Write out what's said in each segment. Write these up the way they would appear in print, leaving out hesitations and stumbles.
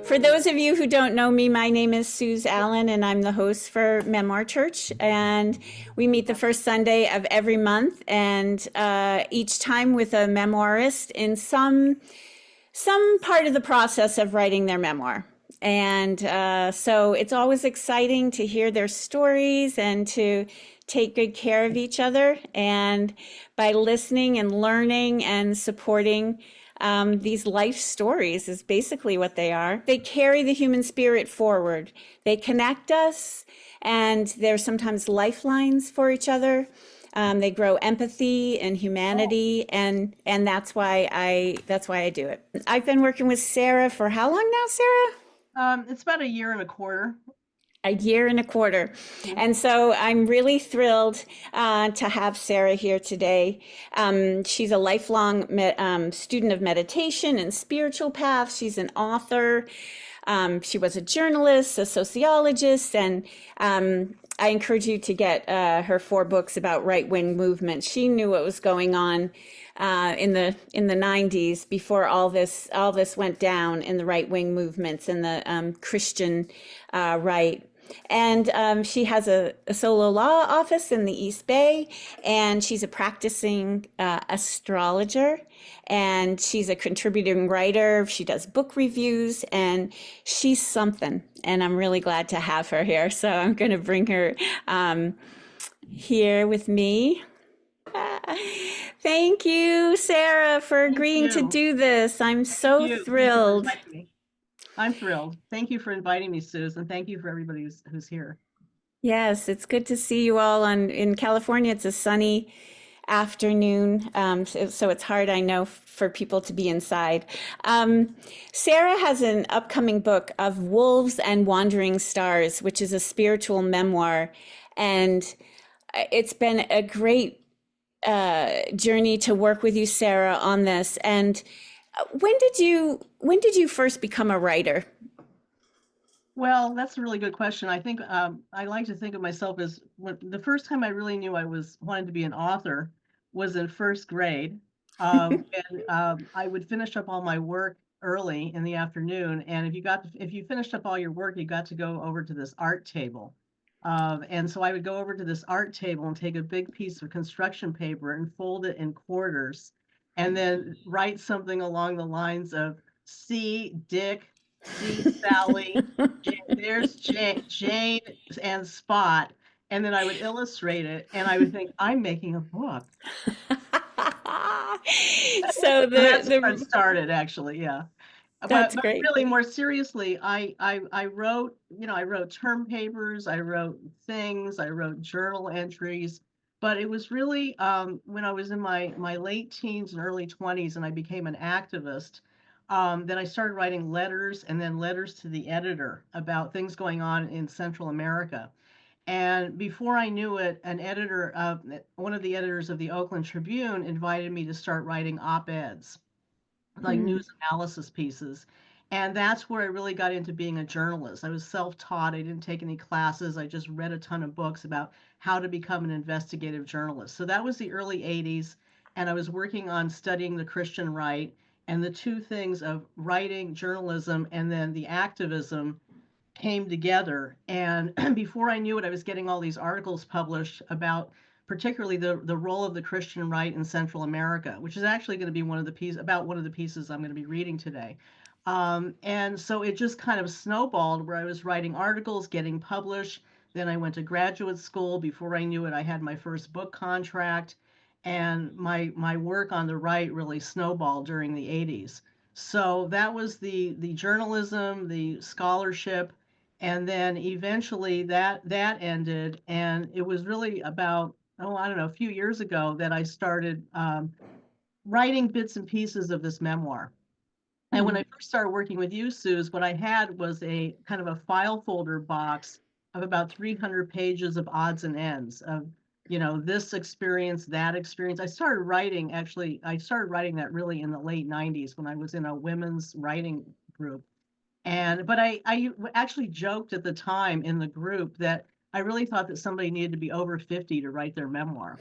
For those of you who don't know me, my name is Suze Allen, and I'm the host for Memoir Church. And we meet the first Sunday of every month, and each time with a memoirist in some part of the process of writing their memoir. And so it's always exciting to hear their stories and to take good care of each other. And by listening and learning and supporting these life stories is basically what they are. They carry the human spirit forward. They connect us, and they're sometimes lifelines for each other. They grow empathy and humanity, and that's why I do it. I've been working with Sara for how long now, Sara? It's about a year and a quarter. A year and a quarter. Mhm. And so I'm really thrilled to have Sara here today. She's a lifelong student of meditation and spiritual paths. She's an author. She was a journalist, a sociologist, and I encourage you to get her 4 books about right-wing movement. She knew what was going on in the 90s before all this went down in the right-wing movements and the Christian right. And she has a solo law office in the East Bay, and she's a practicing astrologer, and she's a contributing writer. She does book reviews, and she's something. And I'm really glad to have her here. So I'm going to bring her here with me. Thank you, Sara, for Thank agreeing to you. do this. I'm Thank so you. Thank you for thrilled. inviting me. I'm thrilled. Thank you for inviting me, Susan. Thank you for everybody who's here. Yes, it's good to see you all in California. It's a sunny afternoon, so it's hard, I know, for people to be inside. Sara has an upcoming book of Wolves and Wandering Stars, which is a spiritual memoir, and it's been a great journey to work with you, Sara, on this. And when did you first become a writer? Well, that's a really good question. I think I like to think of myself as the first time I really knew I was wanted to be an author was in first grade. And I would finish up all my work early in the afternoon, and if you finished up all your work, you got to go over to this art table. And so I would go over to this art table and take a big piece of construction paper and fold it in quarters, and then write something along the lines of "See Dick, see Sally." There's Jane and Spot, and then I would illustrate it, and I would think, I'm making a book. So So the that's where it the started, actually, yeah. that's But great. really, more seriously, I wrote, I wrote term papers, I wrote things, I wrote journal entries. But it was really when I was in my late teens and early 20s, and I became an activist. Then I started writing letters and then letters to the editor about things going on in Central America. And before I knew it, one of the editors of the Oakland Tribune invited me to start writing op-eds, like Hmm. news analysis pieces. And that's where I really got into being a journalist. I was self-taught. I didn't take any classes. I just read a ton of books about how to become an investigative journalist. So that was the early 80s. And I was working on studying the Christian right. And the two things of writing, journalism, and then the activism came together. And before I knew it, I was getting all these articles published about particularly the role of the Christian right in Central America, which is actually going to be one of the pieces I'm going to be reading today. And so it just kind of snowballed where I was writing articles, getting published. Then I went to graduate school. Before I knew it, I had my first book contract, and my work on the right really snowballed during the 80s. So that was the journalism, the scholarship, and then eventually that ended, and it was really about, oh, I don't know, a few years ago that I started writing bits and pieces of this memoir. And when Hmm. I first started working with you, Suze, what I had was a kind of a file folder box of about 300 pages of odds and ends of, this experience, that experience. I started writing that really in the late 90s when I was in a women's writing group. But I actually joked at the time in the group that I really thought that somebody needed to be over 50 to write their memoir.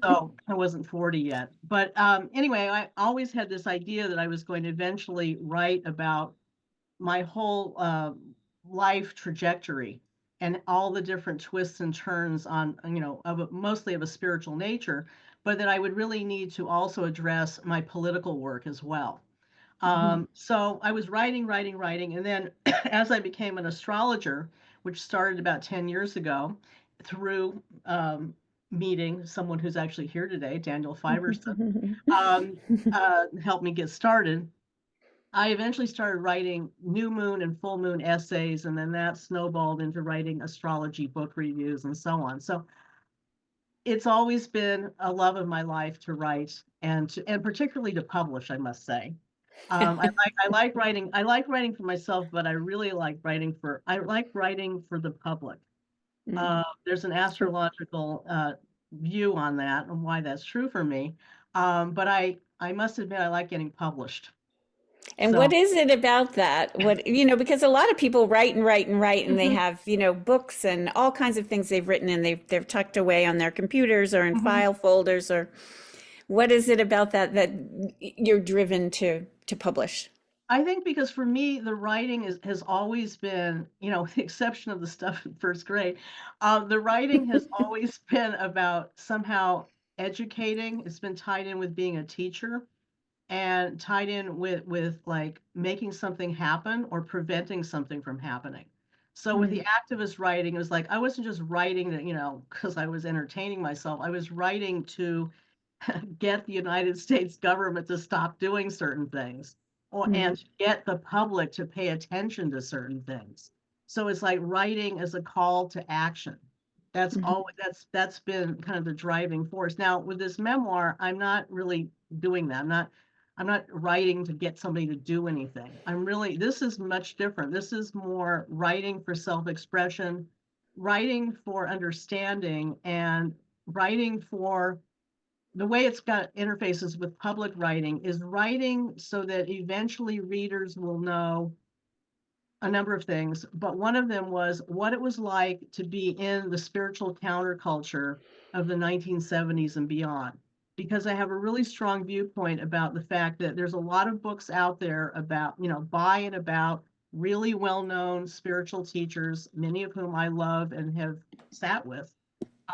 So I wasn't 40 yet. But anyway, I always had this idea that I was going to eventually write about my whole life trajectory and all the different twists and turns on, mostly of a spiritual nature, but that I would really need to also address my political work as well. Mhm. So I was writing, writing, writing, and then as I became an astrologer, which started about 10 years ago, through meeting someone who's actually here today, Daniel Fiverson, um, helped me get started. I eventually started writing new moon and full moon essays, and then that snowballed into writing astrology book reviews and so on. So it's always been a love of my life to write and particularly to publish, I must say. I like writing. I like writing for myself, but I like writing for the public. Mm. There's an astrological view on that and why that's true for me. But I must admit I like getting published. And So what is it about that? What, because a lot of people write and write and write, and they mhm, have, books and all kinds of things they've written, and they're tucked away on their computers or in mhm. file folders. Or what is it about that you're driven to publish? I think because for me, the writing has always been, with the exception of the stuff in first grade, the writing has always been about somehow educating. It's been tied in with being a teacher and tied in with like making something happen or preventing something from happening. So with the Mm, activist writing, it was like I wasn't just writing to, because I was entertaining myself. I was writing to get the United States government to stop doing certain things or mm, and to get the public to pay attention to certain things. So it's like writing as a call to action. mhm, That's been kind of the driving force. Now with this memoir, I'm not really doing that. I'm not writing to get somebody to do anything. This is much different. This is more writing for self-expression, writing for understanding, and writing for the way it's got interfaces with public writing is writing so that eventually readers will know a number of things, but one of them was what it was like to be in the spiritual counterculture of the 1970s and beyond. Because I have a really strong viewpoint about the fact that there's a lot of books out there about, by and about really well known spiritual teachers, many of whom I love and have sat with.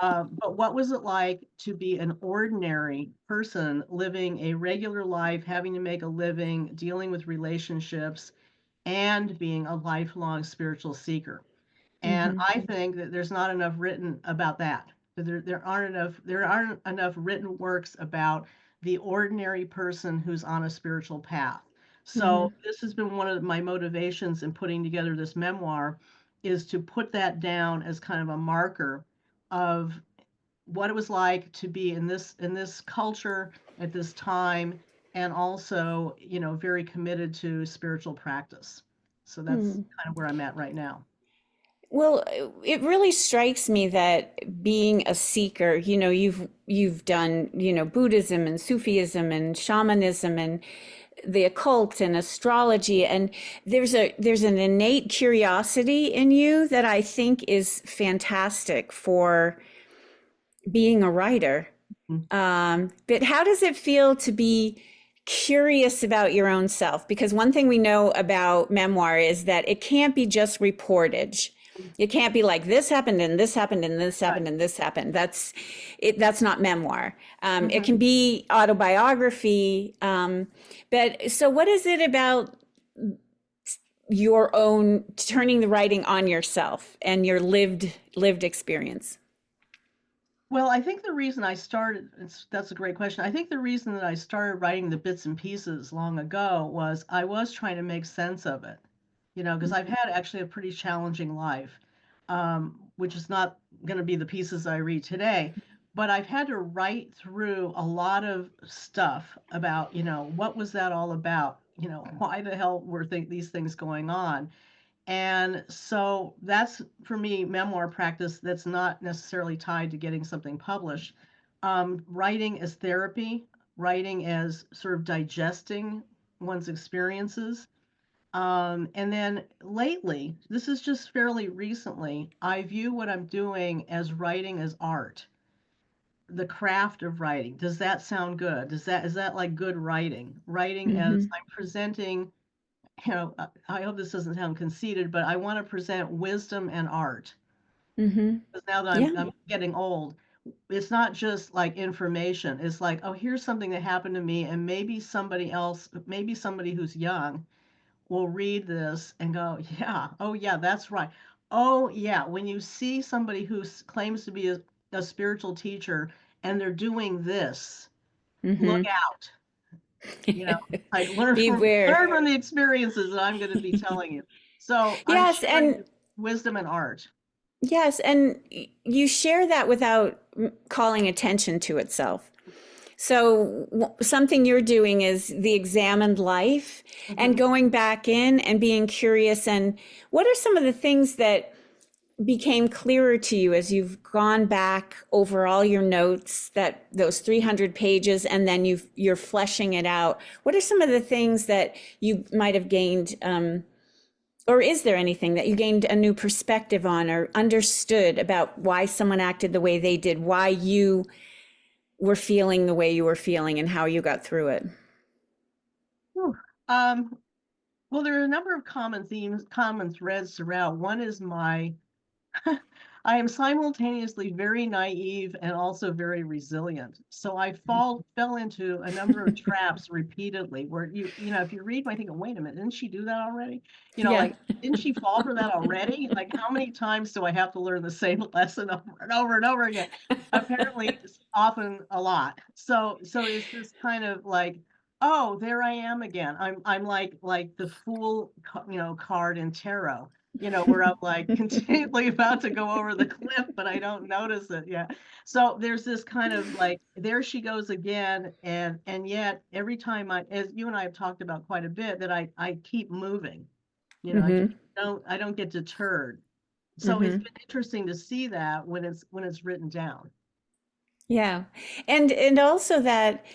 But what was it like to be an ordinary person living a regular life, having to make a living, dealing with relationships, and being a lifelong spiritual seeker? And mhm, I think that there's not enough written about that. There aren't enough written works about the ordinary person who's on a spiritual path. So mhm, this has been one of my motivations in putting together this memoir is to put that down as kind of a marker of what it was like to be in this culture at this time and also very committed to spiritual practice. So that's mm. kind of where I'm at right now. Well, it really strikes me that being a seeker, you've done, Buddhism and Sufism and shamanism and the occult and astrology, and there's an innate curiosity in you that I think is fantastic for being a writer. Mm. But how does it feel to be curious about your own self? Because one thing we know about memoir is that it can't be just reportage. It can't be like this happened and this happened and this Right. happened and this happened. That's it. That's not memoir. It Hmm. can be autobiography. But so, what is it about your own turning the writing on yourself and your lived experience? Well, I think the reason I started, that's a great question. I think the reason that I started writing the bits and pieces long ago was I was trying to make sense of it, because I've had actually a pretty challenging life, which is not going to be the pieces I read today. But I've had to write through a lot of stuff about, what was that all about? Why the hell were these things going on? And so that's for me, memoir practice that's not necessarily tied to getting something published. Writing as therapy, writing as sort of digesting one's experiences. And then lately, this is just fairly recently, I view what I'm doing as writing as art, the craft of writing. Does that sound good? Is that like good writing? Writing as Hmm. I'm presenting I hope this doesn't sound conceited, but I want to present wisdom and art. Mm-hmm. Because now that Yeah. I'm getting old, it's not just like information. It's like, oh, here's something that happened to me, and maybe somebody else, maybe somebody who's young will read this and go, yeah, oh yeah, that's right. Oh yeah, when you see somebody who claims to be a spiritual teacher and they're doing this, look Mm-hmm. out. You know, like learn from Beware. the experiences that I'm going to be telling you. So I'm Yes, sharing and wisdom and art. yes, and you share that without calling attention to itself. So something you're doing is the examined life and Hmm. going back in and being curious. And what are some of the things that became clearer to you as you've gone back over all your notes, that those 300 pages, and then you're fleshing it out? What are some of the things that you might have gained, or is there anything that you gained a new perspective on or understood about why someone acted the way they did, why you were feeling the way you were feeling, and how you got through it? Whew. Um, well, there are a number of common themes, common threads throughout. One is my I am simultaneously very naive and also very resilient. So I fell into a number of traps repeatedly where if you read, I think, wait a minute, didn't she do that already? Yeah. Like, didn't she fall for that already? Like, how many times do I have to learn the same lesson over and over and over again? Apparently, it's often a lot. So it's this kind of like, oh, there I am again. I'm like the fool, card in tarot, where I'm like continually about to go over the cliff, but I don't notice it. Yeah. So there's this kind of like, there she goes again. And yet every time as you and I have talked about quite a bit, that I keep moving, I just Mm-hmm. I don't get deterred. So it's Mm-hmm. been interesting to see that when it's written down. Yeah. And also that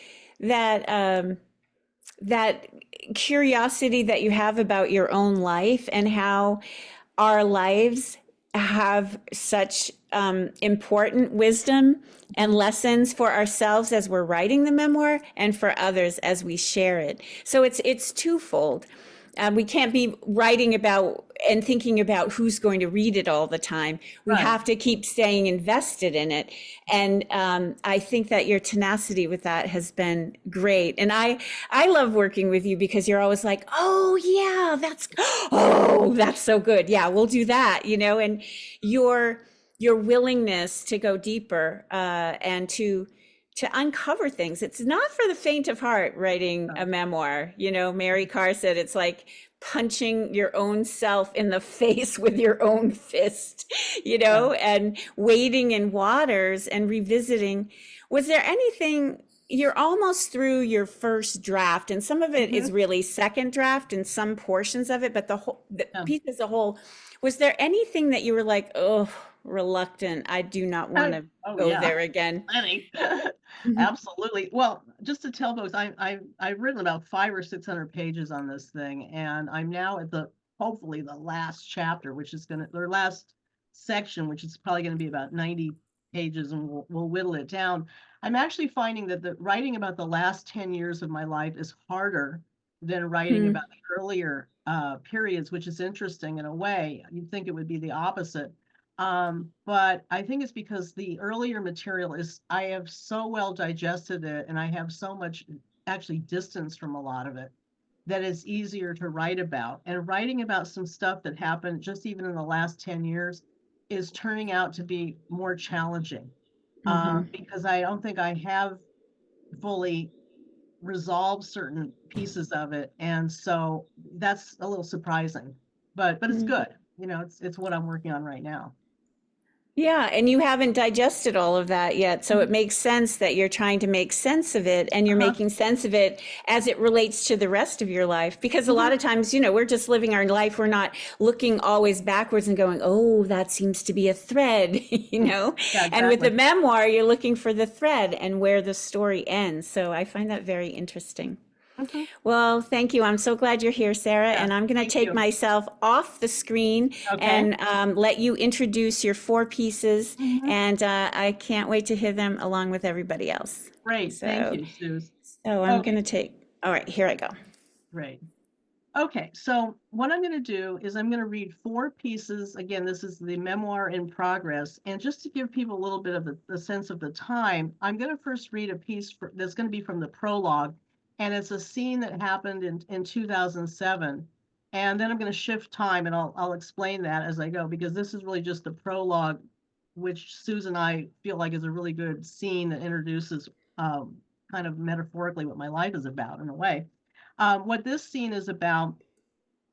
that curiosity that you have about your own life and how our lives have such important wisdom and lessons for ourselves as we're writing the memoir and for others as we share it. So it's twofold. We can't be writing about and thinking about who's going to read it all the time. We Right. have to keep staying invested in it. And I think that your tenacity with that has been great. And I love working with you because you're always like, oh yeah, oh, that's so good. Yeah, we'll do that, and your willingness to go deeper and to uncover things. It's not for the faint of heart writing a So, memoir. Mary Carr said it's like punching your own self in the face with your own fist, yeah. and wading in waters and revisiting. Was there anything? You're almost through your first draft, and some of it Hmm. is really second draft and some portions of it, but the Yeah. piece as a whole, was there anything that you were like, oh, reluctant, I do not want to Oh go yeah. there again? Plenty. Mhm. Absolutely. Well, just to tell folks, I've written about 500 or 600 pages on this thing, and I'm now at the hopefully the last chapter, which is their last section, which is probably gonna be about 90 pages, and we'll whittle it down. I'm actually finding that the writing about the last 10 years of my life is harder than writing Mhm. about the earlier periods, which is interesting in a way. You'd think it would be the opposite. But I think it's because the earlier material I have so well digested it and I have so much actually distance from a lot of it that it's easier to write about. And writing about some stuff that happened just even in the last 10 years is turning out to be more challenging Mhm. because I don't think I have fully resolved certain pieces of it. And so that's a little surprising, but it's Mhm. good. It's what I'm working on right now. Yeah, and you haven't digested all of that yet. So it makes sense that you're trying to make sense of it and you're Uh-huh. making sense of it as it relates to the rest of your life. Because a lot Mhm. of times, we're just living our life. We're not looking always backwards and going, oh, that seems to be a thread, Mm. Yeah, And with the exactly. memoir, you're looking for the thread and where the story ends. So I find that very interesting. Mhm. Well, thank you. I'm so glad you're here, Sarah. Yeah, And I'm going to thank take you. myself off the screen Okay. and let you introduce your four pieces. Mhm. And I can't wait to hear them along with everybody else. Great. Thank So, you, Suze. so I'm going Okay, to take, all right, here I go. great. Okay, so what I'm going to do is I'm going to read four pieces. Again, this is the memoir in progress. And just to give people a little bit of a sense of the time, I'm going to first read a piece that's going to be from the prologue. And it's a scene that happened in 2007. And then I'm going to shift time and I'll explain that as I go, because this is really just the prologue, which Susan and I feel like is a really good scene that introduces um, kind of metaphorically what my life is about in a way. What this scene is about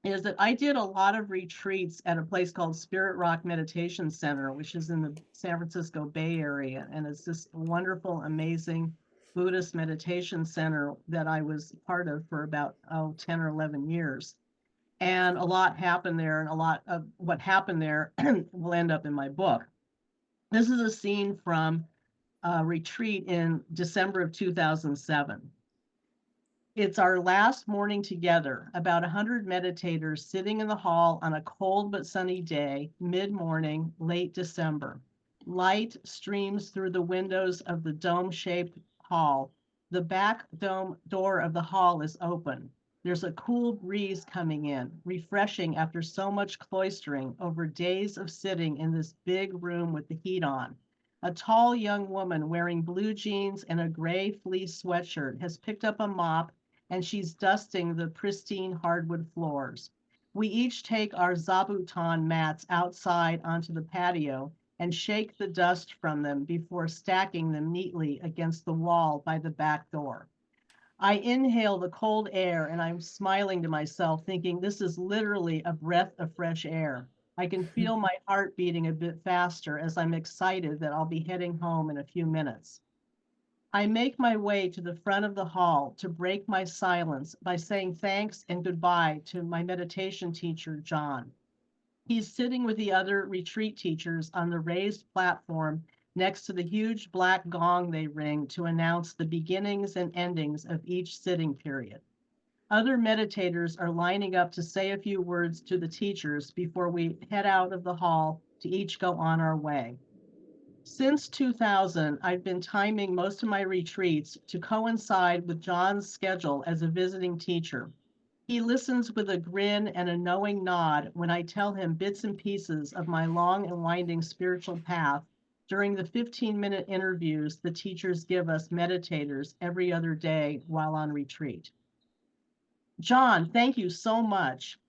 is that I did a lot of retreats at a place called Spirit Rock Meditation Center, which is in the San Francisco Bay Area. And it's this wonderful, amazing Buddhist meditation center that I was part of for about, 10 or 11 years. And a lot happened there, and a lot of what happened there will end up in my book. This is a scene from a retreat in December of 2007. It's our last morning together, about 100 meditators sitting in the hall on a cold but sunny day, mid-morning, late December. Light streams through the windows of the dome-shaped hall. The back dome door of the hall is open. There's a cool breeze coming in, refreshing after so much cloistering over days of sitting in this big room with the heat on. A tall young woman wearing blue jeans and a gray fleece sweatshirt has picked up a mop and she's dusting the pristine hardwood floors. We each take our zabuton mats outside onto the patio and shake the dust from them before stacking them neatly against the wall by the back door. I inhale the cold air and I'm smiling to myself, thinking this is literally a breath of fresh air. I can feel my heart beating a bit faster as I'm excited that I'll be heading home in a few minutes. I make my way to the front of the hall to break my silence by saying thanks and goodbye to my meditation teacher, John. He's sitting with the other retreat teachers on the raised platform next to the huge black gong they ring to announce the beginnings and endings of each sitting period. Other meditators are lining up to say a few words to the teachers before we head out of the hall to each go on our way. Since 2000, I've been timing most of my retreats to coincide with John's schedule as a visiting teacher. He listens with a grin and a knowing nod when I tell him bits and pieces of my long and winding spiritual path during the 15-minute interviews the teachers give us meditators every other day while on retreat. John, thank you so much.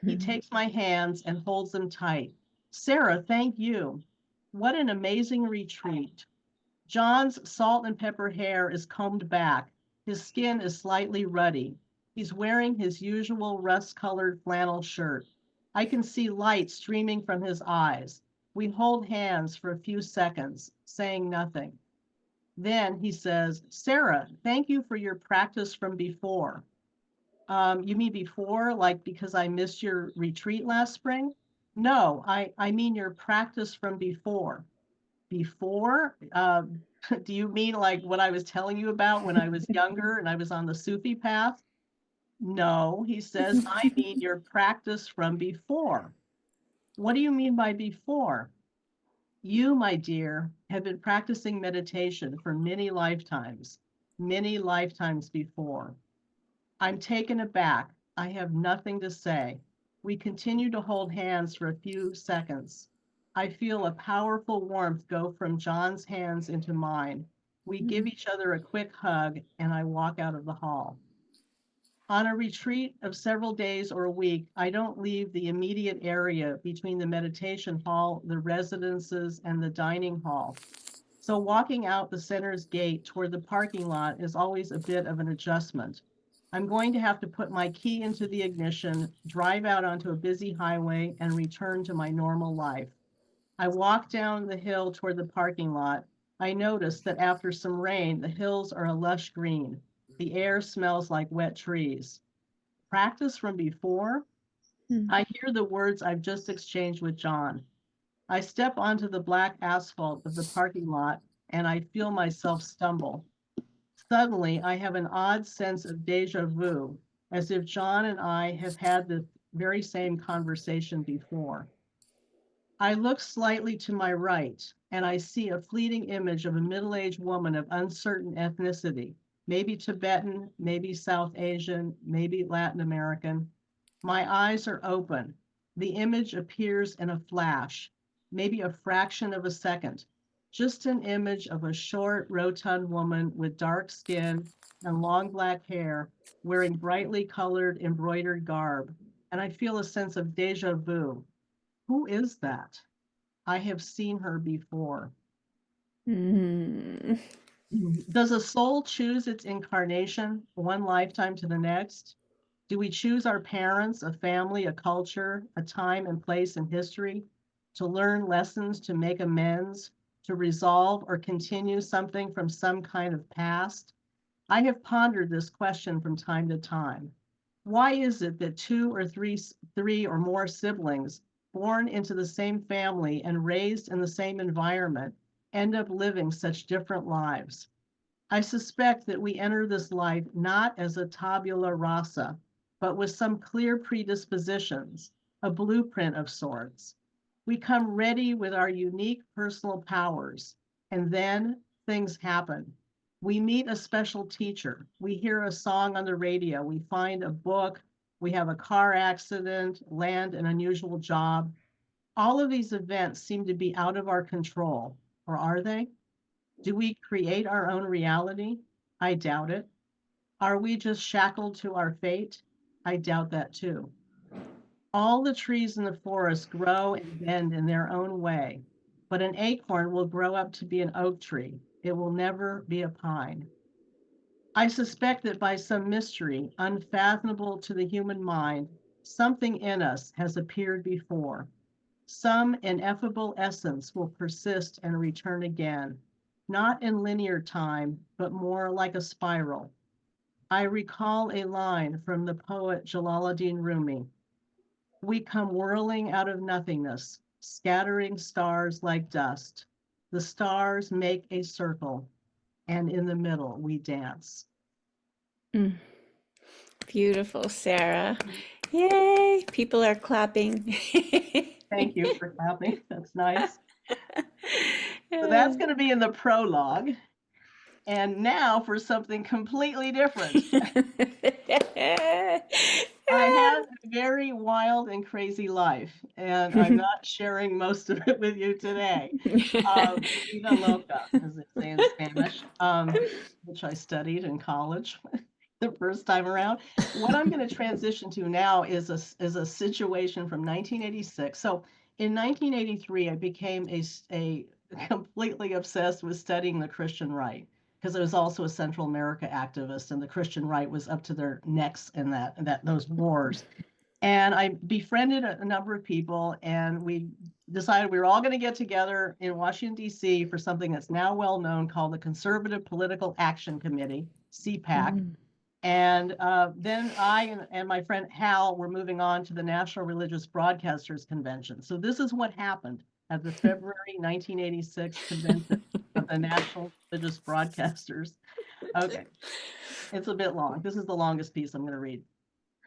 He takes my hands and holds them tight. Sara, thank you. What an amazing retreat. John's salt and pepper hair is combed back. His skin is slightly ruddy. He's wearing his usual rust-colored flannel shirt. I can see light streaming from his eyes. We hold hands for a few seconds, saying nothing. Then he says, Sara, thank you for your practice from before. You mean before, like because I missed your retreat last spring? No, I mean your practice from before. Before? Do you mean like what I was telling you about when I was younger and I was on the Sufi path? No, he says, I mean your practice from before. What do you mean by before? You, my dear, have been practicing meditation for many lifetimes before. I'm taken aback. I have nothing to say. We continue to hold hands for a few seconds. I feel a powerful warmth go from John's hands into mine. We give each other a quick hug, and I walk out of the hall. On a retreat of several days or a week, I don't leave the immediate area between the meditation hall, the residences, and the dining hall. So walking out the center's gate toward the parking lot is always a bit of an adjustment. I'm going to have to put my key into the ignition, drive out onto a busy highway, and return to my normal life. I walk down the hill toward the parking lot. I notice that after some rain, the hills are a lush green. The air smells like wet trees. Practice from before? I hear the words I've just exchanged with John. I step onto the black asphalt of the parking lot and I feel myself stumble. Suddenly, I have an odd sense of deja vu, as if John and I have had the very same conversation before. I look slightly to my right, and I see a fleeting image of a middle-aged woman of uncertain ethnicity, maybe Tibetan, maybe South Asian, maybe Latin American. My eyes are open. The image appears in a flash, maybe a fraction of a second. Just an image of a short, rotund woman with dark skin and long black hair, wearing brightly colored embroidered garb. And I feel a sense of deja vu. Who is that? I have seen her before. Mm. Does a soul choose its incarnation, one lifetime to the next? Do we choose our parents, a family, a culture, a time and place in history to learn lessons, to make amends, to resolve or continue something from some kind of past? I have pondered this question from time to time. Why is it that three or more siblings born into the same family and raised in the same environment end up living such different lives? I suspect that we enter this life not as a tabula rasa, but with some clear predispositions, a blueprint of sorts. We come ready with our unique personal powers, and then things happen. We meet a special teacher. We hear a song on the radio. We find a book. We have a car accident, land an unusual job. All of these events seem to be out of our control, or are they? Do we create our own reality? I doubt it. Are we just shackled to our fate? I doubt that too. All the trees in the forest grow and bend in their own way, but an acorn will grow up to be an oak tree. It will never be a pine. I suspect that by some mystery unfathomable to the human mind, something in us has appeared before. Some ineffable essence will persist and return again, not in linear time, but more like a spiral. I recall a line from the poet Jalaluddin Rumi. We come whirling out of nothingness, scattering stars like dust. The stars make a circle, and in the middle we dance. Mm. Beautiful, Sarah. Yay! People are clapping. Thank you for clapping. That's nice. So that's going to be in the prologue. And now for something completely different. I had a very wild and crazy life, and I'm not sharing most of it with you today. Vida loca, as they say in Spanish, which I studied in college the first time around. What I'm going to transition to now is a situation from 1986. So in 1983, I became a completely obsessed with studying the Christian right because I was also a Central America activist, and the Christian right was up to their necks in those wars. And I befriended a number of people, and we decided we were all going to get together in Washington, D.C. for something that's now well known called the Conservative Political Action Committee, CPAC. Mm. And then I and my friend Hal were moving on to the National Religious Broadcasters Convention. So this is what happened at the February 1986 convention of the National Religious Broadcasters. Okay, it's a bit long. This is the longest piece I'm going to read.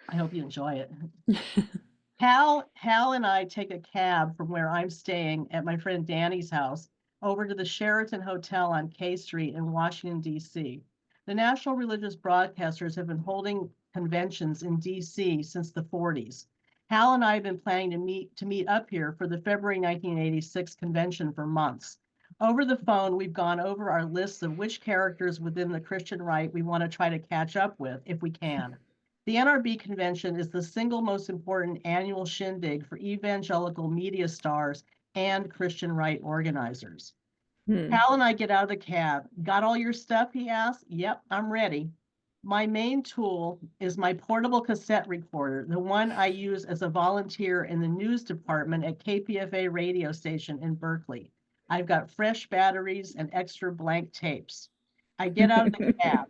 I hope you enjoy it. Hal and I take a cab from where I'm staying at my friend Danny's house over to the Sheraton Hotel on K Street in Washington, D.C. The National Religious Broadcasters have been holding conventions in D.C. since the 40s. Hal and I have been planning to meet up here for the February 1986 convention for months. Over the phone, we've gone over our lists of which characters within the Christian right we want to try to catch up with if we can. The NRB convention is the single most important annual shindig for evangelical media stars and Christian right organizers. Hmm. Hal and I get out of the cab. Got all your stuff? He asked. Yep, I'm ready. My main tool is my portable cassette recorder, the one I use as a volunteer in the news department at KPFA radio station in Berkeley. I've got fresh batteries and extra blank tapes. I get out of the cab.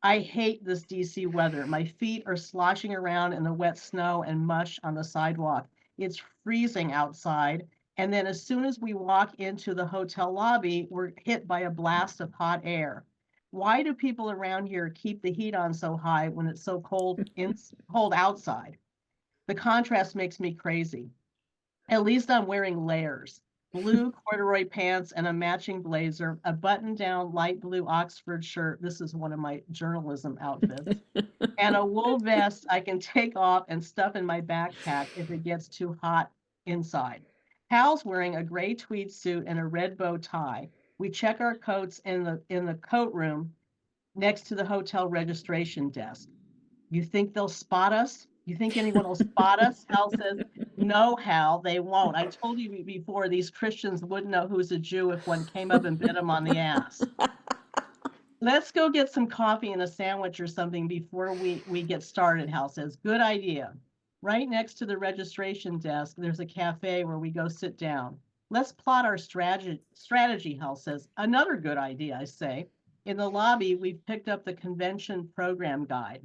I hate this DC weather. My feet are sloshing around in the wet snow and mush on the sidewalk. It's freezing outside. And then as soon as we walk into the hotel lobby, we're hit by a blast of hot air. Why do people around here keep the heat on so high when it's so cold outside? The contrast makes me crazy. At least I'm wearing layers. blue corduroy pants and a matching blazer, a button-down light blue Oxford shirt. This is one of my journalism outfits. And a wool vest I can take off and stuff in my backpack if it gets too hot inside. Hal's wearing a gray tweed suit and a red bow tie. We check our coats in the coat room next to the hotel registration desk. You think they'll spot us? You think anyone will spot us? Hal says, no, Hal, they won't. I told you before, these Christians wouldn't know who's a Jew if one came up and bit them on the ass. Let's go get some coffee and a sandwich or something before we get started, Hal says. Good idea. Right next to the registration desk, there's a cafe where we go sit down. Let's plot our strategy, Hal says. Another good idea, I say. In the lobby, we've picked up the convention program guide.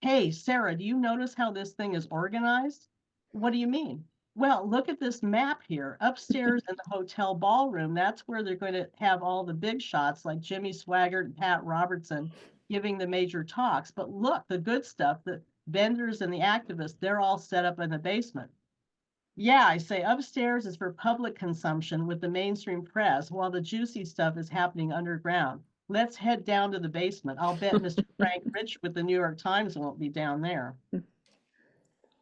Hey, Sarah, do you notice how this thing is organized? What do you mean? Well, look at this map here. Upstairs in the hotel ballroom, that's where they're going to have all the big shots like Jimmy Swaggart and Pat Robertson giving the major talks. But look, the good stuff, the vendors and the activists, they're all set up in the basement. Yeah, I say upstairs is for public consumption with the mainstream press, while the juicy stuff is happening underground. Let's head down to the basement. I'll bet Mr. Frank Rich with the New York Times won't be down there.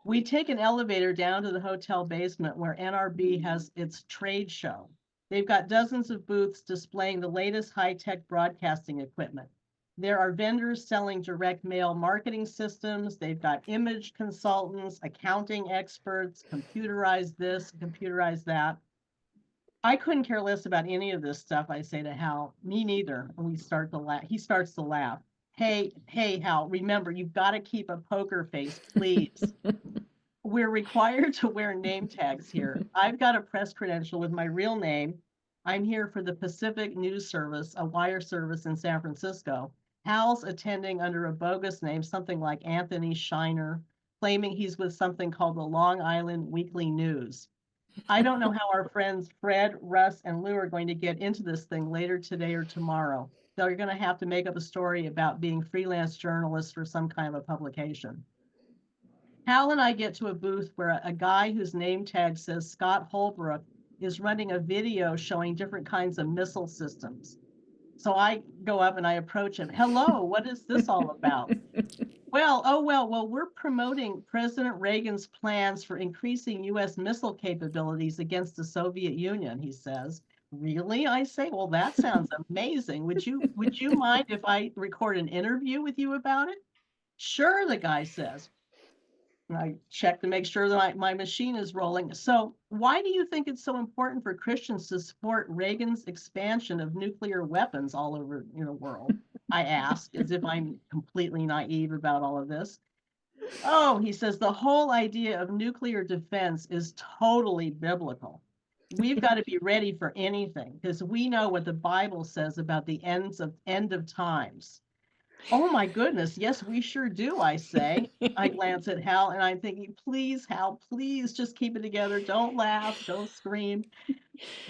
We take an elevator down to the hotel basement where NRB has its trade show. They've got dozens of booths displaying the latest high-tech broadcasting equipment. There are vendors selling direct mail marketing systems. They've got image consultants, accounting experts, computerized this, computerized that. I couldn't care less about any of this stuff, I say to Hal. Me neither. And we start to laugh. He starts to laugh. Hey, Hal, remember, you've got to keep a poker face, please. We're required to wear name tags here. I've got a press credential with my real name. I'm here for the Pacific News Service, a wire service in San Francisco. Hal's attending under a bogus name, something like Anthony Shiner, claiming he's with something called the Long Island Weekly News. I don't know how our friends Fred, Russ, and Lou are going to get into this thing later today or tomorrow. They're going to have to make up a story about being freelance journalists for some kind of a publication. Hal and I get to a booth where a guy whose name tag says Scott Holbrook is running a video showing different kinds of missile systems. So I go up and I approach him. Hello, what is this all about? Well, we're promoting President Reagan's plans for increasing U.S. missile capabilities against the Soviet Union, he says. Really? I say, well, that sounds amazing. Would you mind if I record an interview with you about it? Sure, the guy says. I check to make sure that my machine is rolling. So why do you think it's so important for Christians to support Reagan's expansion of nuclear weapons all over the world? I ask, as if I'm completely naive about all of this. Oh, he says, the whole idea of nuclear defense is totally biblical. We've got to be ready for anything because we know what the Bible says about the end of times. Oh my goodness, yes, we sure do, I say. I glance at Hal and I'm thinking, please, Hal, please just keep it together. Don't laugh, don't scream.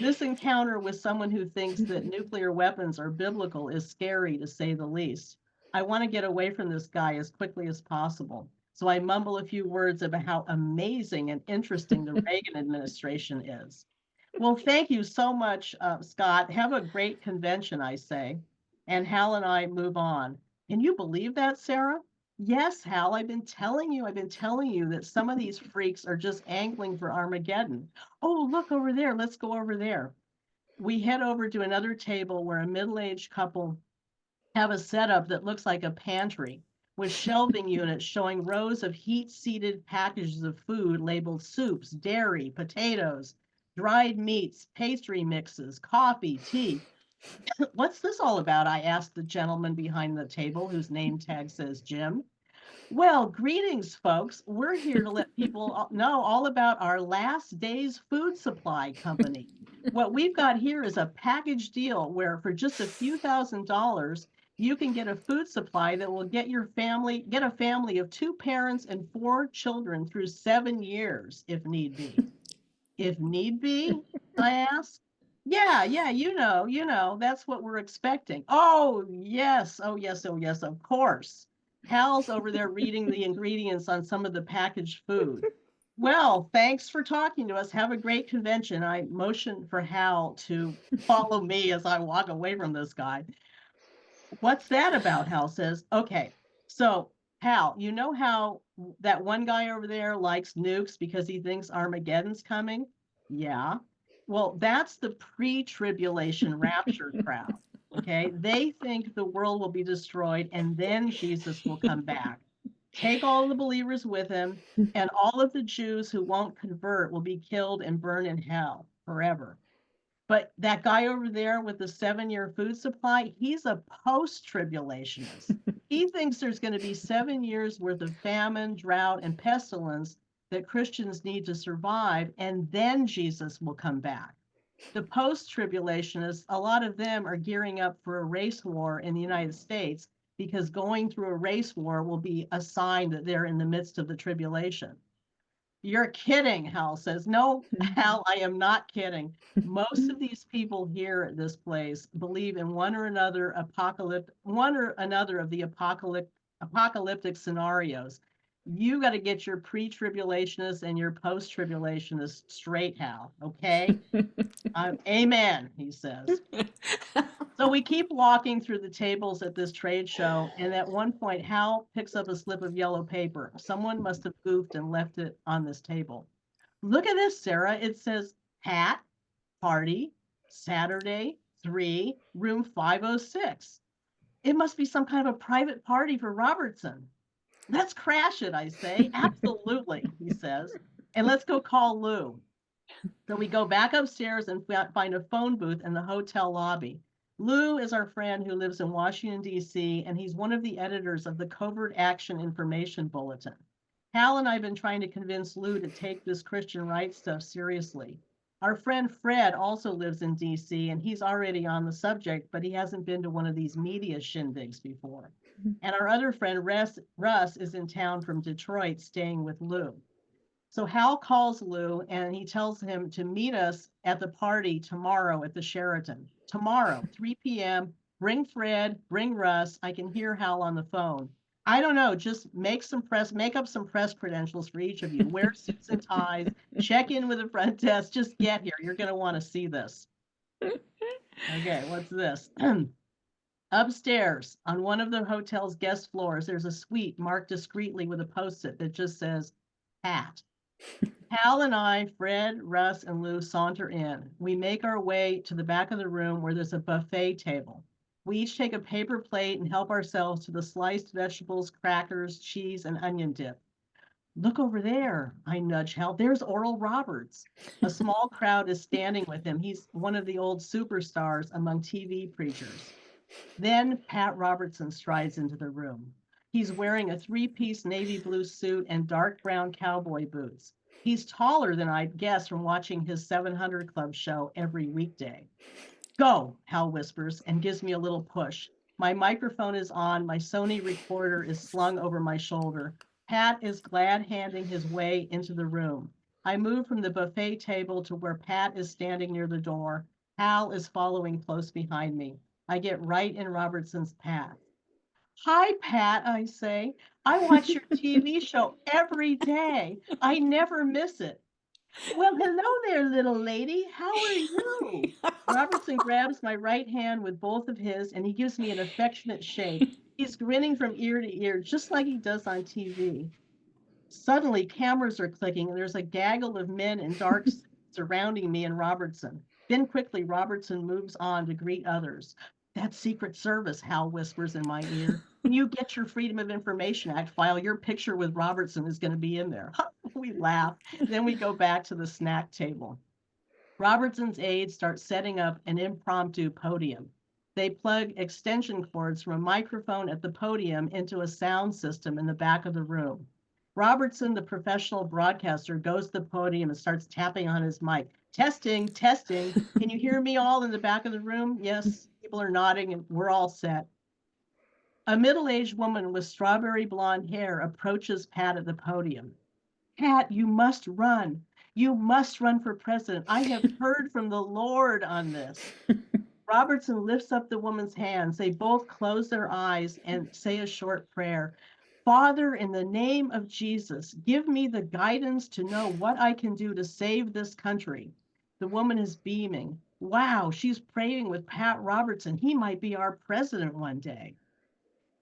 This encounter with someone who thinks that nuclear weapons are biblical is scary, to say the least. I want to get away from this guy as quickly as possible. So I mumble a few words about how amazing and interesting the Reagan administration is. Well, thank you so much, Scott. Have a great convention, I say. And Hal and I move on. Can you believe that, Sarah? Yes, Hal, I've been telling you that some of these freaks are just angling for Armageddon. Oh, look over there. Let's go over there. We head over to another table where a middle-aged couple have a setup that looks like a pantry with shelving units showing rows of heat-seated packages of food labeled soups, dairy, potatoes, dried meats, pastry mixes, coffee, tea. What's this all about? I asked the gentleman behind the table whose name tag says Jim. Well, greetings, folks. We're here to let people know all about our last day's food supply company. What we've got here is a package deal where for just a few $1,000s, you can get a food supply that will get a family of 2 parents and 4 children through 7 years, if need be. If need be, I asked. Yeah, that's what we're expecting. Oh, yes, of course. Hal's over there reading the ingredients on some of the packaged food. Well, thanks for talking to us. Have a great convention. I motion for Hal to follow me as I walk away from this guy. What's that about? Hal says. Okay, so Hal, you know how that one guy over there likes nukes because he thinks Armageddon's coming? Yeah. Well, that's the pre-tribulation rapture crowd. Okay, they think the world will be destroyed and then Jesus will come back. Take all the believers with him, and all of the Jews who won't convert will be killed and burned in hell forever. But that guy over there with the 7-year food supply, he's a post-tribulationist. He thinks there's going to be 7 years worth of famine, drought, and pestilence that Christians need to survive, and then Jesus will come back. The post-tribulationists, a lot of them are gearing up for a race war in the United States because going through a race war will be a sign that they're in the midst of the tribulation. You're kidding, Hal says. No, Hal, I am not kidding. Most of these people here at this place believe in one or another of the apocalyptic scenarios. You got to get your pre-tribulationists and your post-tribulationists straight, Hal. Okay? Amen, he says. So we keep walking through the tables at this trade show, and at one point, Hal picks up a slip of yellow paper. Someone must have goofed and left it on this table. Look at this, Sarah. It says Pat, party, Saturday, 3, room 506. It must be some kind of a private party for Robertson. Let's crash it, I say. Absolutely, he says. And let's go call Lou. So we go back upstairs and find a phone booth in the hotel lobby. Lou is our friend who lives in Washington, D.C., and he's one of the editors of the Covert Action Information Bulletin. Hal and I have been trying to convince Lou to take this Christian rights stuff seriously. Our friend Fred also lives in D.C., and he's already on the subject, but he hasn't been to one of these media shindigs before. And our other friend, Russ, is in town from Detroit staying with Lou. So Hal calls Lou and he tells him to meet us at the party tomorrow at the Sheraton. Tomorrow, 3 p.m. Bring Fred, bring Russ. I can hear Hal on the phone. I don't know, just make up some press credentials for each of you. Wear suits and ties, check in with the front desk, just get here. You're going to want to see this. Okay, what's this? Upstairs on one of the hotel's guest floors, there's a suite marked discreetly with a post-it that just says, Pat. Hal and I, Fred, Russ, and Lou saunter in. We make our way to the back of the room where there's a buffet table. We each take a paper plate and help ourselves to the sliced vegetables, crackers, cheese, and onion dip. Look over there, I nudge Hal. There's Oral Roberts. A small crowd is standing with him. He's one of the old superstars among TV preachers. Then Pat Robertson strides into the room. He's wearing a 3-piece navy blue suit and dark brown cowboy boots. He's taller than I'd guess from watching his 700 Club show every weekday. Go, Hal whispers and gives me a little push. My microphone is on. My Sony recorder is slung over my shoulder. Pat is glad handing his way into the room. I move from the buffet table to where Pat is standing near the door. Hal is following close behind me. I get right in Robertson's path. Hi, Pat, I say. I watch your TV show every day. I never miss it. Well, hello there, little lady. How are you? Robertson grabs my right hand with both of his, and he gives me an affectionate shake. He's grinning from ear to ear, just like he does on TV. Suddenly, cameras are clicking, and there's a gaggle of men in dark suits surrounding me and Robertson. Then quickly, Robertson moves on to greet others. That's Secret Service, Hal whispers in my ear. When you get your Freedom of Information Act file, your picture with Robertson is going to be in there. We laugh. Then we go back to the snack table. Robertson's aides start setting up an impromptu podium. They plug extension cords from a microphone at the podium into a sound system in the back of the room. Robertson, the professional broadcaster, goes to the podium and starts tapping on his mic. Testing, testing. Can you hear me all in the back of the room? Yes, people are nodding and we're all set. A middle-aged woman with strawberry blonde hair approaches Pat at the podium. Pat, you must run. You must run for president. I have heard from the Lord on this. Robertson lifts up the woman's hands. They both close their eyes and say a short prayer. Father, in the name of Jesus, give me the guidance to know what I can do to save this country. The woman is beaming. Wow, she's praying with Pat Robertson. He might be our president one day.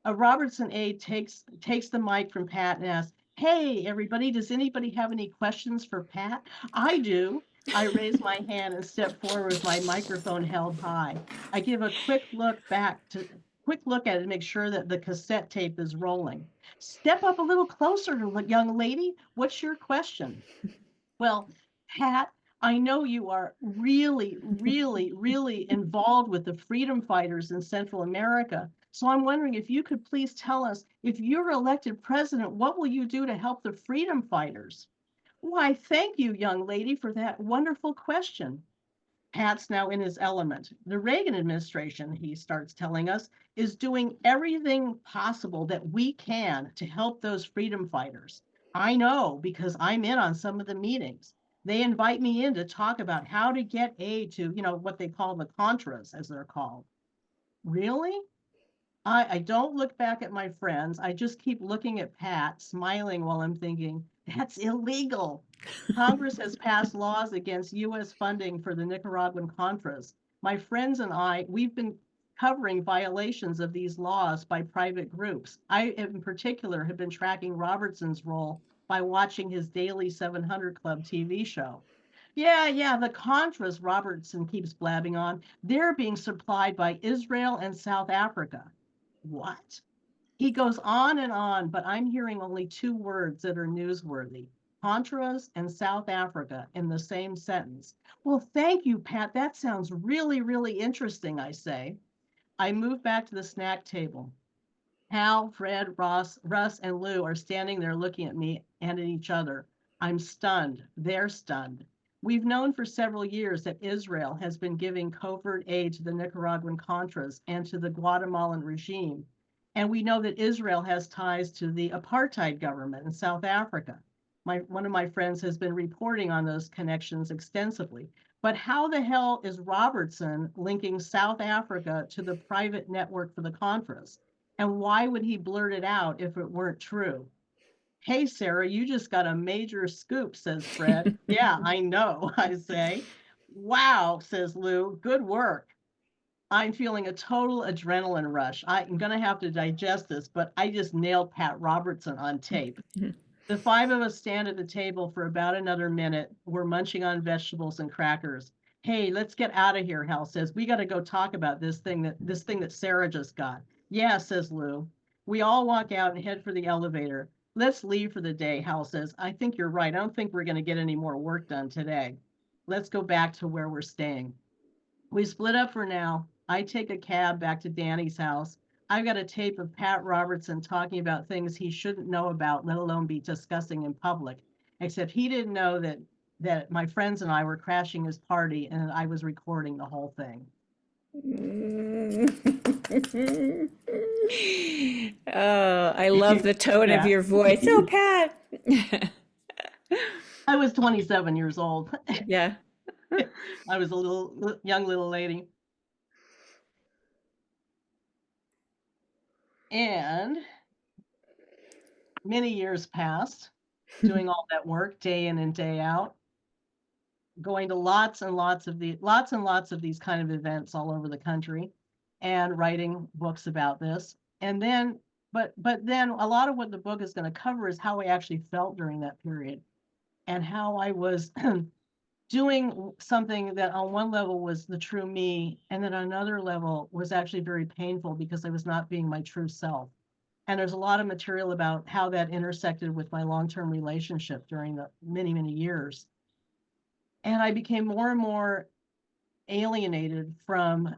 A Robertson aide takes the mic from Pat and asks, "Hey, everybody, does anybody have any questions for Pat?" "I do." I raise my hand and step forward with my microphone held high. I give a quick look at it to make sure that the cassette tape is rolling. "Step up a little closer, young lady. What's your question?" "Well, Pat, I know you are really, really, really involved with the freedom fighters in Central America. So I'm wondering if you could please tell us, if you're elected president, what will you do to help the freedom fighters?" "Why, thank you, young lady, for that wonderful question." Pat's now in his element. "The Reagan administration," he starts telling us, "is doing everything possible that we can to help those freedom fighters. I know because I'm in on some of the meetings. They invite me in to talk about how to get aid to, what they call the Contras, as they're called." Really? I don't look back at my friends. I just keep looking at Pat, smiling while I'm thinking, that's illegal. Congress has passed laws against U.S. funding for the Nicaraguan Contras. My friends and I, we've been covering violations of these laws by private groups. I, in particular, have been tracking Robertson's role by watching his daily 700 Club TV show. Yeah, the Contras," Robertson keeps blabbing on, "they're being supplied by Israel and South Africa." What? He goes on, but I'm hearing only two words that are newsworthy: Contras and South Africa in the same sentence. "Well, thank you, Pat. That sounds really, really interesting," I say. I move back to the snack table. Hal, Fred, Russ, and Lou are standing there looking at me and at each other. I'm stunned. They're stunned. We've known for several years that Israel has been giving covert aid to the Nicaraguan Contras and to the Guatemalan regime. And we know that Israel has ties to the apartheid government in South Africa. One of my friends has been reporting on those connections extensively. But how the hell is Robertson linking South Africa to the private network for the Contras? And why would he blurt it out if it weren't true? "Hey, Sarah, you just got a major scoop," says Fred. "Yeah, I know," I say. "Wow," says Lou. "Good work." I'm feeling a total adrenaline rush. I'm going to have to digest this, but I just nailed Pat Robertson on tape. The five of us stand at the table for about another minute. We're munching on vegetables and crackers. "Hey, let's get out of here," Hal says. "We got to go talk about this thing that Sara just got." "Yeah," says Lou. We all walk out and head for the elevator. "Let's leave for the day," Hal says. "I think you're right. I don't think we're going to get any more work done today. Let's go back to where we're staying." We split up for now. I take a cab back to Danny's house. I've got a tape of Pat Robertson talking about things he shouldn't know about, let alone be discussing in public. Except he didn't know that my friends and I were crashing his party and I was recording the whole thing. Oh, I love the tone of Yeah. your voice. Oh, Pat. I was 27 years old. Yeah. I was a young little lady. And many years passed doing all that work day in and day out, going to lots and lots of these kind of events all over the country and writing books about this. And then, but then a lot of what the book is going to cover is how I actually felt during that period and how I was doing something that on one level was the true me, and then on another level was actually very painful because I was not being my true self. And there's a lot of material about how that intersected with my long-term relationship during the many, many years. And I became more and more alienated from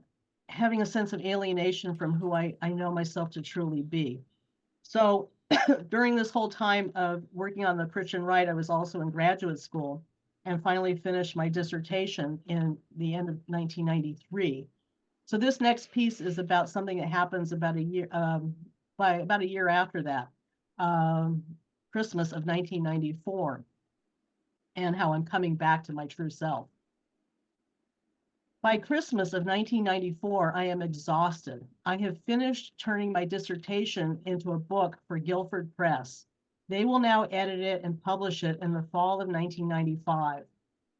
having a sense of alienation from who I know myself to truly be. So during this whole time of working on the Christian right, I was also in graduate school and finally finished my dissertation in the end of 1993. So this next piece is about something that happens about a year, by about a year after that, Christmas of 1994, and how I'm coming back to my true self. By Christmas of 1994, I am exhausted. I have finished turning my dissertation into a book for Guilford Press. They will now edit it and publish it in the fall of 1995.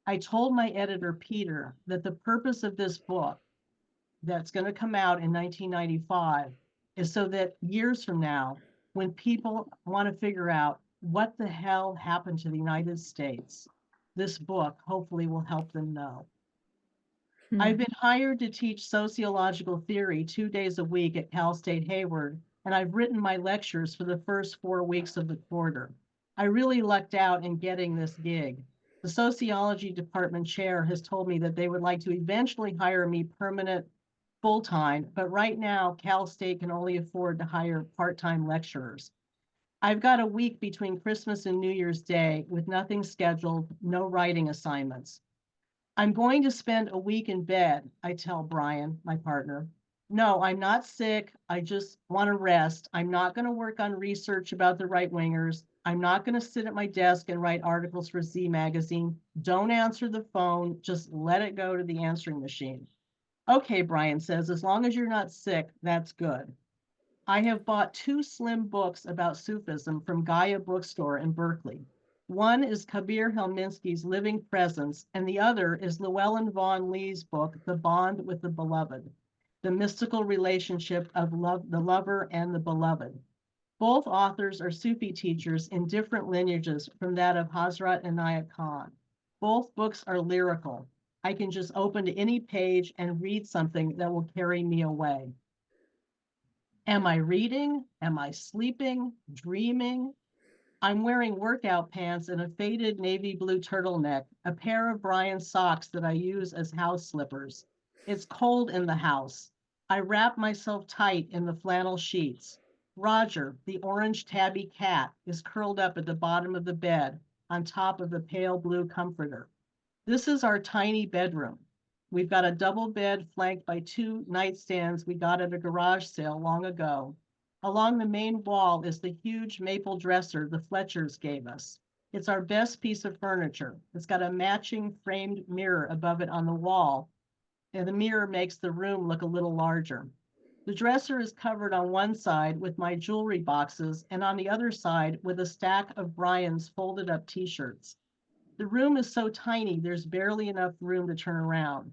I told my editor, Peter, that the purpose of this book that's going to come out in 1995 is so that years from now, when people want to figure out what the hell happened to the United States, this book hopefully will help them know. Hmm. I've been hired to teach sociological theory 2 days a week at Cal State Hayward, and I've written my lectures for the first 4 weeks of the quarter. I really lucked out in getting this gig. The sociology department chair has told me that they would like to eventually hire me permanent full-time, but right now Cal State can only afford to hire part-time lecturers. I've got a week between Christmas and New Year's Day with nothing scheduled, no writing assignments. I'm going to spend a week in bed, I tell Brian, my partner. No, I'm not sick. I just want to rest. I'm not going to work on research about the right wingers. I'm not going to sit at my desk and write articles for Z Magazine. Don't answer the phone. Just let it go to the answering machine. Okay, Brian says, as long as you're not sick, that's good. I have bought 2 slim books about Sufism from Gaia Bookstore in Berkeley. One is Kabir Helminski's Living Presence, and the other is Llewellyn Vaughan Lee's book, The Bond with the Beloved, the mystical relationship of love, the lover and the beloved. Both authors are Sufi teachers in different lineages from that of Hazrat Inayat Khan. Both books are lyrical. I can just open to any page and read something that will carry me away. Am I reading? Am I sleeping? Dreaming? I'm wearing workout pants and a faded navy blue turtleneck, a pair of Brian's socks that I use as house slippers. It's cold in the house. I wrap myself tight in the flannel sheets. Roger, the orange tabby cat, is curled up at the bottom of the bed on top of the pale blue comforter. This is our tiny bedroom. We've got a double bed flanked by 2 nightstands we got at a garage sale long ago. Along the main wall is the huge maple dresser the Fletchers gave us. It's our best piece of furniture. It's got a matching framed mirror above it on the wall, and the mirror makes the room look a little larger. The dresser is covered on one side with my jewelry boxes and on the other side with a stack of Brian's folded up t-shirts. The room is so tiny, there's barely enough room to turn around.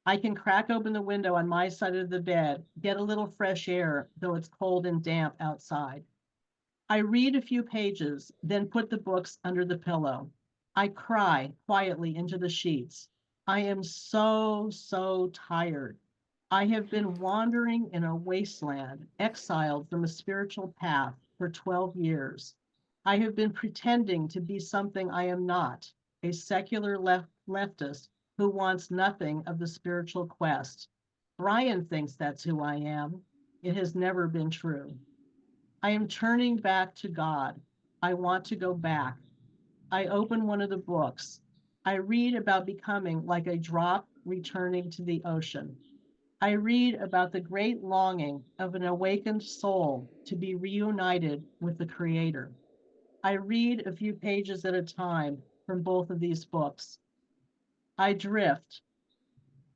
I can crack open the window on my side of the bed, get a little fresh air, though it's cold and damp outside. I read a few pages, then put the books under the pillow. I cry quietly into the sheets. I am so tired. I have been wandering in a wasteland, exiled from a spiritual path for 12 years. I have been pretending to be something I am not, a secular leftist who wants nothing of the spiritual quest. Brian thinks that's who I am. It has never been true. I am turning back to God. I want to go back. I open one of the books. I read about becoming like a drop returning to the ocean. I read about the great longing of an awakened soul to be reunited with the Creator. I read a few pages at a time from both of these books. I drift.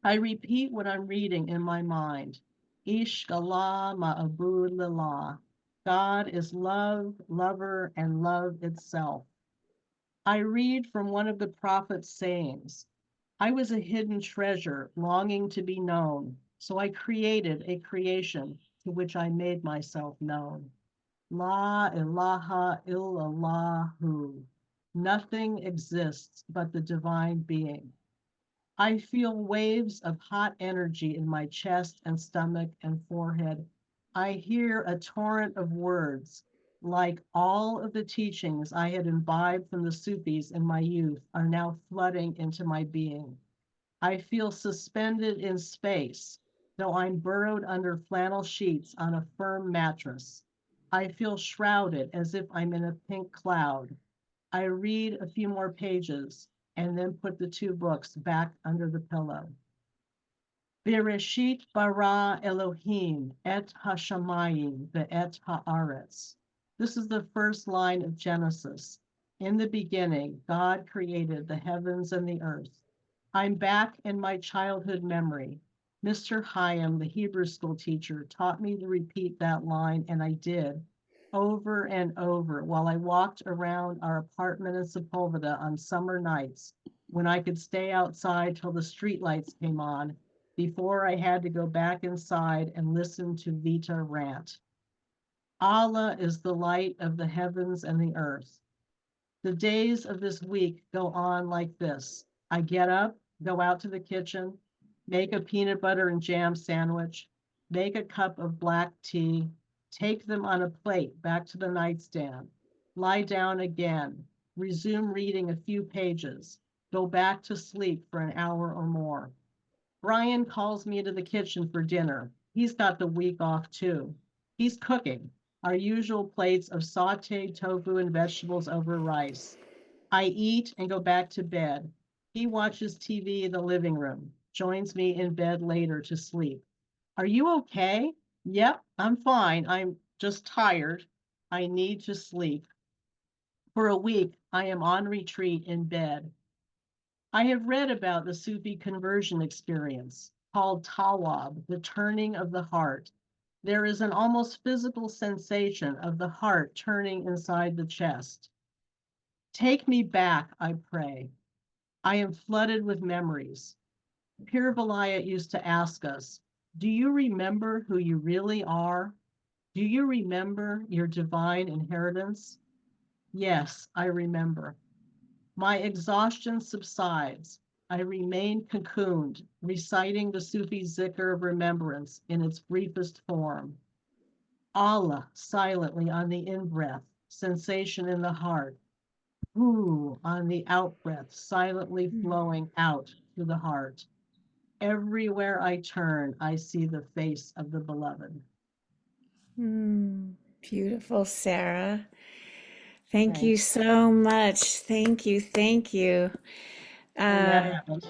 I repeat what I'm reading in my mind. Ishq Allah ma'abud lillah. God is love, lover, and love itself. I read from one of the prophet's sayings. I was a hidden treasure longing to be known, so I created a creation to which I made myself known. La ilaha illallahu. Nothing exists but the divine being. I feel waves of hot energy in my chest and stomach and forehead. I hear a torrent of words, like all of the teachings I had imbibed from the Sufis in my youth are now flooding into my being. I feel suspended in space, though I'm burrowed under flannel sheets on a firm mattress. I feel shrouded as if I'm in a pink cloud. I read a few more pages and then put the 2 books back under the pillow. Bereshit bara Elohim et hashamayim ve'et haaretz. This is the first line of Genesis. In the beginning, God created the heavens and the earth. I'm back in my childhood memory. Mr. Hyam, the Hebrew school teacher, taught me to repeat that line, and I did over and over while I walked around our apartment in Sepulveda on summer nights when I could stay outside till the streetlights came on before I had to go back inside and listen to Vita rant. Allah is the light of the heavens and the earth. The days of this week go on like this. I get up, go out to the kitchen, make a peanut butter and jam sandwich, make a cup of black tea, take them on a plate back to the nightstand, lie down again, resume reading a few pages, go back to sleep for an hour or more. Brian calls me into the kitchen for dinner. He's got the week off too. He's cooking our usual plates of sauteed tofu and vegetables over rice. I eat and go back to bed. He watches TV in the living room, joins me in bed later to sleep. Are you okay? Yep, I'm fine. I'm just tired. I need to sleep. For a week, I am on retreat in bed. I have read about the Sufi conversion experience called tawab, the turning of the heart. There is an almost physical sensation of the heart turning inside the chest. Take me back, I pray. I am flooded with memories. Pir Vilayat used to ask us, do you remember who you really are? Do you remember your divine inheritance? Yes, I remember. My exhaustion subsides. I remain cocooned, reciting the Sufi zikr of remembrance in its briefest form. Allah silently on the in-breath, sensation in the heart. Ooh, on the out-breath, silently flowing out through the heart. Everywhere I turn, I see the face of the beloved. Beautiful, Sarah. Thank you Thanks. so much. Thank you. Thank you. And that Uh, happened.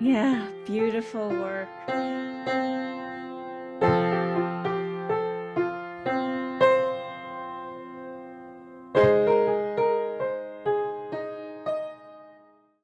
yeah, beautiful work.